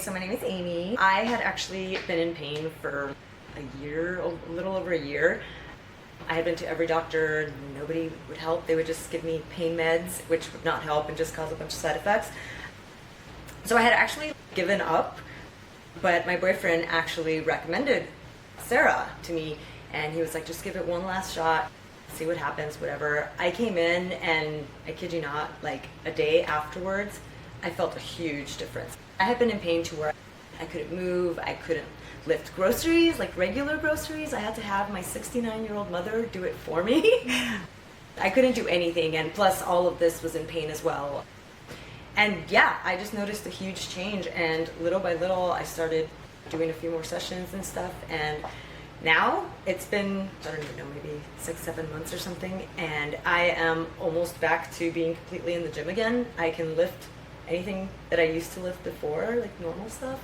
So my name is Amy. I had actually been in pain for a year, a little over a year. I had been to every doctor, nobody would help. They would just give me pain meds, which would not help and just cause a bunch of side effects. So I had actually given up, but my boyfriend actually recommended Sarah to me, and he was like, just give it one last shot, see what happens, whatever. I came in, and I kid you not, like a day afterwards, I felt a huge difference. I had been in pain to where I couldn't move, I couldn't lift groceries, like regular groceries. I had to have my 69-year-old mother do it for me. I couldn't do anything, and plus all of this was in pain as well. And yeah, I just noticed a huge change, and little by little I started doing a few more sessions and stuff, and now it's been, I don't even know, maybe 6-7 months or something, and I am almost back to being completely in the gym again. I can lift anything that I used to lift before, like normal stuff.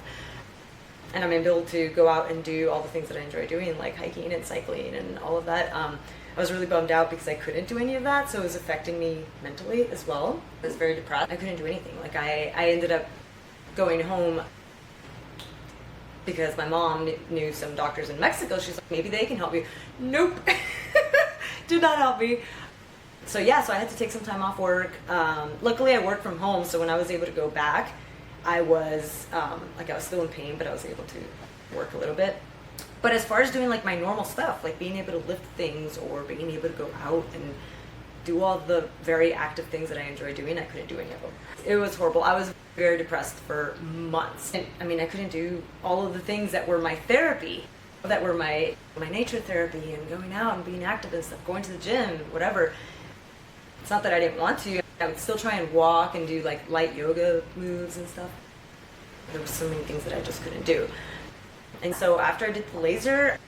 And I'm able to go out and do all the things that I enjoy doing, like hiking and cycling and all of that. I was really bummed out because I couldn't do any of that, so it was affecting me mentally as well. I was very depressed. I couldn't do anything. Like I ended up going home because my mom knew some doctors in Mexico. She's like, maybe they can help you. Nope. Did not help me. So yeah, so I had to take some time off work. Luckily I work from home, so when I was able to go back, I was I was still in pain, but I was able to work a little bit. But as far as doing like my normal stuff, like being able to lift things or being able to go out and do all the very active things that I enjoy doing, I couldn't do any of them. It was horrible. I was very depressed for months. And I mean, I couldn't do all of the things that were my therapy, that were my nature therapy and going out and being active and stuff, going to the gym, whatever. It's not that I didn't want to. I would still try and walk and do like light yoga moves and stuff. There were so many things that I just couldn't do. And so after I did the laser,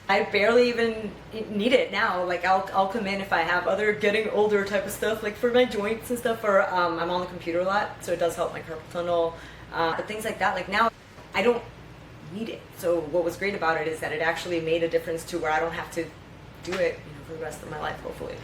I barely even need it now. Like I'll come in if I have other getting older type of stuff, like for my joints and stuff, or I'm on the computer a lot, so it does help my carpal tunnel, but things like that. Like now, I don't need it. So what was great about it is that it actually made a difference to where I don't have to do it, for the rest of my life, hopefully.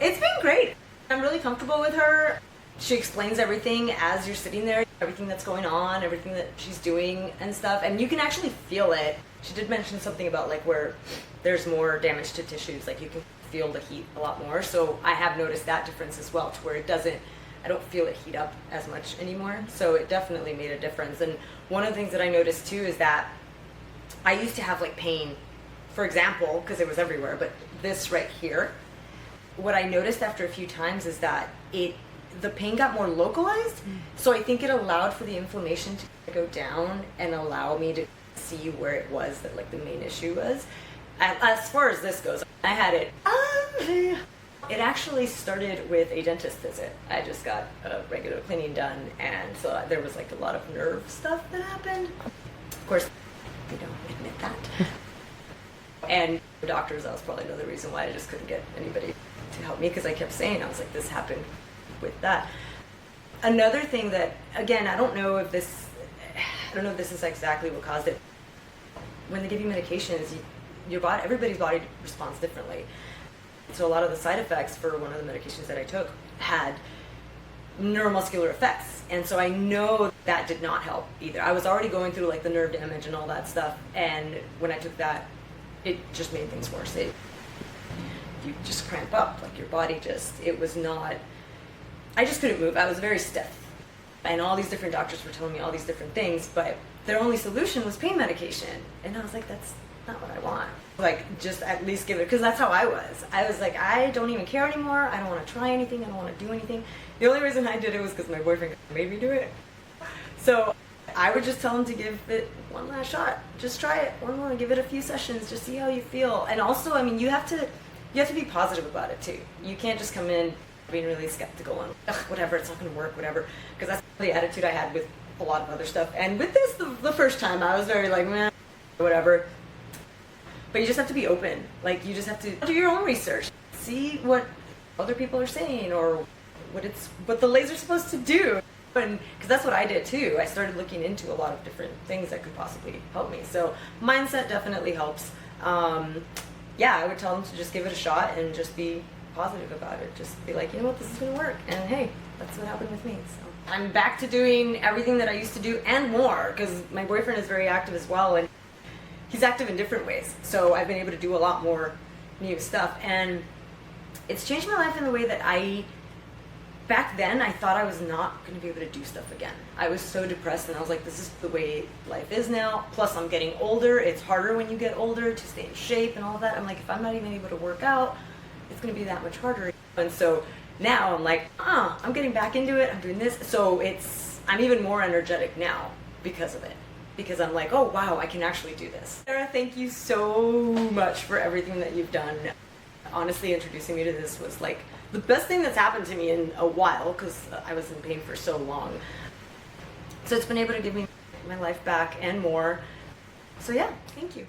It's been great. I'm really comfortable with her. She explains everything as you're sitting there, everything that's going on, everything that she's doing and stuff, and you can actually feel it. She did mention something about like where there's more damage to tissues, like you can feel the heat a lot more. So I have noticed that difference as well, to where I don't feel it heat up as much anymore. So it definitely made a difference. And one of the things that I noticed too is that I used to have like pain, for example, because it was everywhere, but this right here, what I noticed after a few times is that the pain got more localized. So I think it allowed for the inflammation to go down and allow me to see where it was that like the main issue was. As far as this goes, I had it. It actually started with a dentist visit. I just got a regular cleaning done, and so there was like a lot of nerve stuff that happened. Of course, they don't admit that. And the doctors, that was probably another reason why I just couldn't get anybody to help me, because I kept saying, I was like, this happened with that. Another thing that, again, I don't know if this is exactly what caused it. When they give you medications, everybody's body responds differently. So a lot of the side effects for one of the medications that I took had neuromuscular effects. And so I know that did not help either. I was already going through like the nerve damage and all that stuff. And when I took that, it just made things worse. You just cramp up, like your body I just couldn't move. I was very stiff. And all these different doctors were telling me all these different things, but their only solution was pain medication. And I was like, that's not what I want. Like, just at least give it, because that's how I was. I was like, I don't even care anymore. I don't want to try anything. I don't want to do anything. The only reason I did it was because my boyfriend made me do it. So I would just tell him to give it one last shot. Just try it. One more. Give it a few sessions. Just see how you feel. And also, I mean, you have to be positive about it too. You can't just come in being really skeptical and whatever, it's not going to work, whatever. Because that's the attitude I had with a lot of other stuff. And with this, the first time, I was very like, man, whatever. But you just have to be open. Like, you just have to do your own research. See what other people are saying, or what the laser's supposed to do. And because that's what I did too. I started looking into a lot of different things that could possibly help me. So mindset definitely helps. Yeah, I would tell them to just give it a shot and just be positive about it. Just be like, you know what, this is going to work. And hey, that's what happened with me. So. I'm back to doing everything that I used to do and more, because my boyfriend is very active as well, and he's active in different ways. So I've been able to do a lot more new stuff, and it's changed my life in the way that back then I thought I was not going to be able to do stuff again. I was so depressed, and I was like, this is the way life is now. Plus I'm getting older. It's harder when you get older to stay in shape and all that. I'm like, if I'm not even able to work out, it's going to be that much harder. And so now I'm like, I'm getting back into it. I'm doing this. So I'm even more energetic now because of it. Because I'm like, oh wow, I can actually do this. Sarah, thank you so much for everything that you've done. Honestly, introducing me to this was like the best thing that's happened to me in a while, because I was in pain for so long. So it's been able to give me my life back and more. So yeah, thank you.